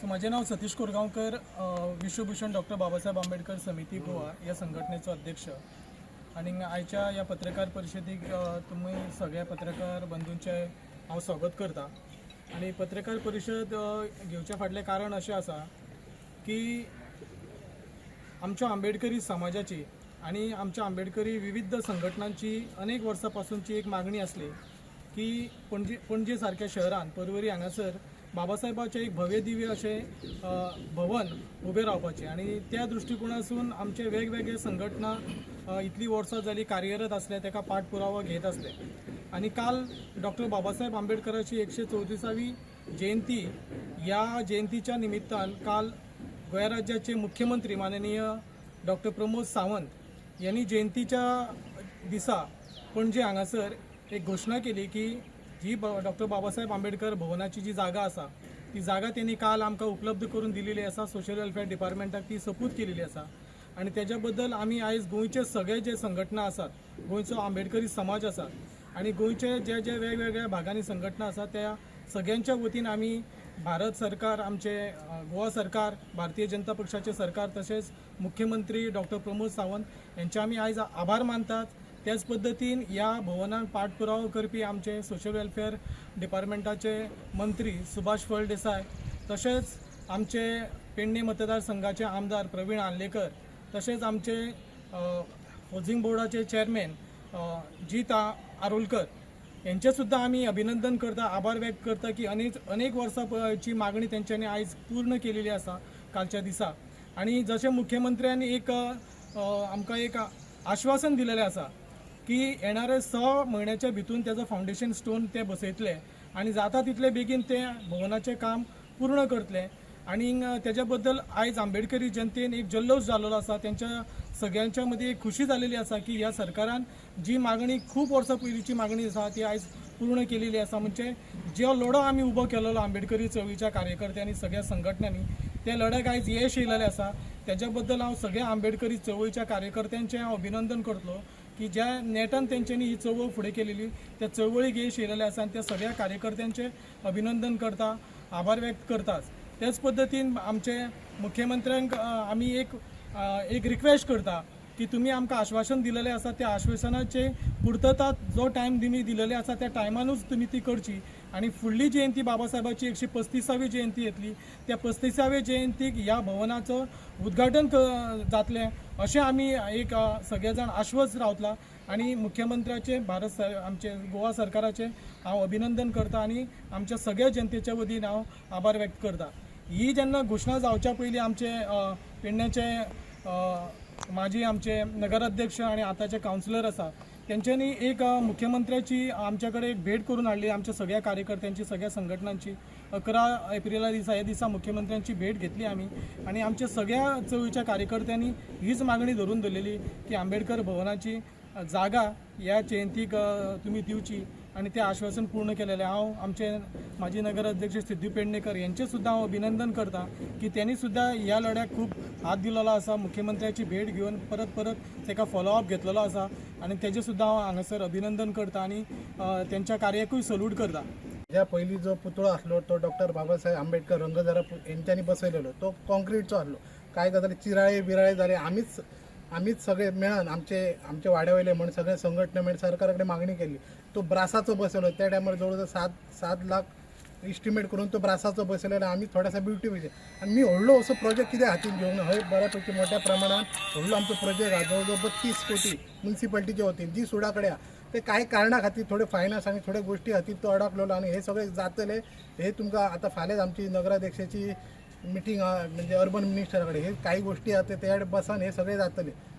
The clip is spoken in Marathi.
माझे नाव सतीश कोरगांवकर, विश्वभूषण डॉक्टर बाबासाहेब आंबेडकर समिती गोवा या संघटनेचो अध्यक्ष। आणि आयच्या या पत्रकार परिषदेक तुम्ही सगळ्या पत्रकार बंधूंचे हांव स्वागत करता। आणि पत्रकार परिषद घेवच्या फाटलें कारण अशें आसा की आमच्या आंबेडकरी समाजाची आणि आमच्या आंबेडकरी विविध संघटनांची अनेक वर्सांपासूनची एक मागणी असली की पणजे सारख्या शहरान परवरी हांगासर बाबासाहेबाचे एक भव्य दिव्य असे भवन उबे रावपाचे। आणि त्या दृष्टिकोनासून आमचे वेगवेगळे संघटना इतली वर्सां जाली कार्यरत असले, ताका पाठपुरावा घेत असले। आणि काल डॉक्टर बाबासाहेब आंबेडकराची 134वी जयंती, या जयंतीच्या निमित्तान काल गोंय राज्याचे मुख्यमंत्री माननीय डॉक्टर प्रमोद सावंत यांनी जयंतीच्या दिसा पणजे हांगासर एक घोषणा केली की जी डॉक्टर बाबासाहेब आंबेडकर भवनाची जी जागा आसा ती जागा त्यांनी काल आमकां उपलब्ध करून दिलेली आसा। सोशल वेलफेअर डिपार्टमेंटाक ती सपूत केलेली आसा। आणि त्याच्या बद्दल आम्ही आयज गोंयचे सगळे जे संघटना आसात, गोंयचो आंबेडकरी समाज आसा आणि गोंयचे जे वेगवेगळ्या भागांनी संघटना आसा त्या सगळ्यांच्या वतीन आम्ही भारत सरकार, आमचे गोवा सरकार, भारतीय जनता पक्षाचे सरकार तसेच मुख्यमंत्री डॉक्टर प्रमोद सावंत यांचे आम्ही आयज आभार मानतात। त्याच पद्धतीन या भवनान पाठपुरावो करपी आमचे सोशल वेलफेअर डिपार्टमेंटाचे मंत्री सुभाष फळदेसाय, तसेच आमचे पेडणे मतदारसंघाचे आमदार प्रवीण आर्लेकर, तसेच आमचे हाऊसिंग बोर्डाचे चेअरमॅन जीत आरोलकर यांचे सुद्धा आम्ही अभिनंदन करता, आभार व्यक्त करता की अनेक वर्सांची मागणी त्यांच्यानी आयज पूर्ण केलेली आसा कालच्या दिसा। आणि जसे मुख्यमंत्र्यांनी आमकां एक आश्वासन दिलेलें आसा की येणारे 6 महिन्याच्या भितून त्याचं फाउंडेशन स्टोन ते बसयतले आणि जाता तितले बेगीन ते भवनाचे काम पूर्ण करतले। आणि त्याच्या बद्दल आयज आंबेडकरी जनतेन एक जल्लोष जाल्लो आसा, त्यांच्या सगळ्यांच्या मध्ये एक खुशी झालेली आसा की ह्या सरकारान जी मागणी खूप वर्सां पयलींची मागणी आसा ती आयज पूर्ण केलेली आसा। म्हणजे जो लढो आम्ही उबो केलेलो आंबेडकरी चळवळीच्या कार्यकर्त्यांनी, सगळ्या संघटनांनी, त्या लढ्याक आयज यश येयलेलें आसा। त्याच्या बद्दल हांव सगळ्या आंबेडकरी चळवळीच्या कार्यकर्त्यांचे हांव अभिनंदन करतलो की ज्या नेटान तेंच्यांनी ही चळवळ फुडें केलेली त्या चळवळीक यश येयलेलें आसा आणि त्या सगळ्या कार्यकर्त्यांचे अभिनंदन करता, आभार व्यक्त करतात। त्याच पद्धतीन आमचे मुख्यमंत्र्यांक आम्ही एक रिक्वेस्ट करता की तुम्ही आमकां आश्वासन दिलेलें आसा त्या आश्वासनाचे पूर्तता जो टायम तुम्ही दिलेले आसा त्या टायमानूच तुम्ही ती करची। आणि फुडली जयंती बाबासाहेबाची 135वी जयंती येतली, त्या 35व्या जयंतीक ह्या भवनाचं उद्घाटन जातलें अशें आमी एक सगळे जाण आश्वस्त रावतला। आणि मुख्यमंत्र्याचे आमचे गोवा सरकाराचे हांव अभिनंदन करता आणि आमच्या सगळ्या जनतेच्या वतीन हांव आभार व्यक्त करता। ही जेन्ना घोषणा जावच्या पयलीं आमचे पेडण्याचे माजी आमचे नगराध्यक्ष आणि आताचे काउन्सिलर आसा त्यांच्यानी एक मुख्यमंत्र्याची आमच्याकडे एक भेट करून हाडली, आमच्या सगळ्या कार्यकर्त्यांची, सगळ्या संघटनांची। 11 एप्रिला ह्या दिसा मुख्यमंत्र्यांची भेट घेतली आम्ही आणि आमच्या सगळ्या चळवळीच्या कार्यकर्त्यांनी हीच मागणी धरून धरलेली की आंबेडकर भवनाची जागा या जयंतीक तुम्ही दिवची आणि ते आश्वासन पूर्ण केलेले। हांव आमचे माजी नगराध्यक्ष सिद्धू पेडणेकर यांचे सुद्धा हांव अभिनंदन करता की त्यांनी सुद्धा ह्या लढ्याक खूप हात दिलेलो आसा, मुख्यमंत्र्याची भेट घेऊन परत ताका फॉलोअप घेतलेलो आसा आणि तेजे सुद्धा हांव हांगासर अभिनंदन करता आणि त्यांच्या कार्याकूय सल्यूट करता। ज्या पयलीं जो पुतळो आसलो तो डॉक्टर बाबासाहेब आंबेडकर रंगजरा यांच्यानी बसयलेलो तो कॉन्क्रीटचो आसलो। काय गजाली चिराळे बिराळे जाले आम्हीच सगळे मेळून आमचे वाड्यावयले म्हण सगळे संघटना मेळून सरकाराकडे मागणी केली तो ब्रासाचो बसयलो। त्या टायमार जवळ 7 लाख इस्टिमेट करून तो ब्रासाचो बसयलेलो आम्ही थोडासा ब्युटिफिकेशन। आणि मी व्हडलो असो प्रोजेक्ट कितें हातीन घेवंक ना, हय बऱ्यापैकी मोठ्या प्रमाणात व्हडलो आमचो प्रोजेक्ट हा, जवळ 32 कोटी म्युन्सिपाल्टीच्या वतीन जी सुडाकडे हा। ते काही कारणा खातीर थोडे फायनान्स आणि थोड्या गोष्टी खातीर तो अडकलेलो आणि हे सगळे जातले हे तुमकां आता फाल्यां आमची नगराध्यक्षाची मिटींग म्हणजे अर्बन मिनिस्टरा कडेन हे काही गोष्टी आता त्या बसान हे सगळे जातले।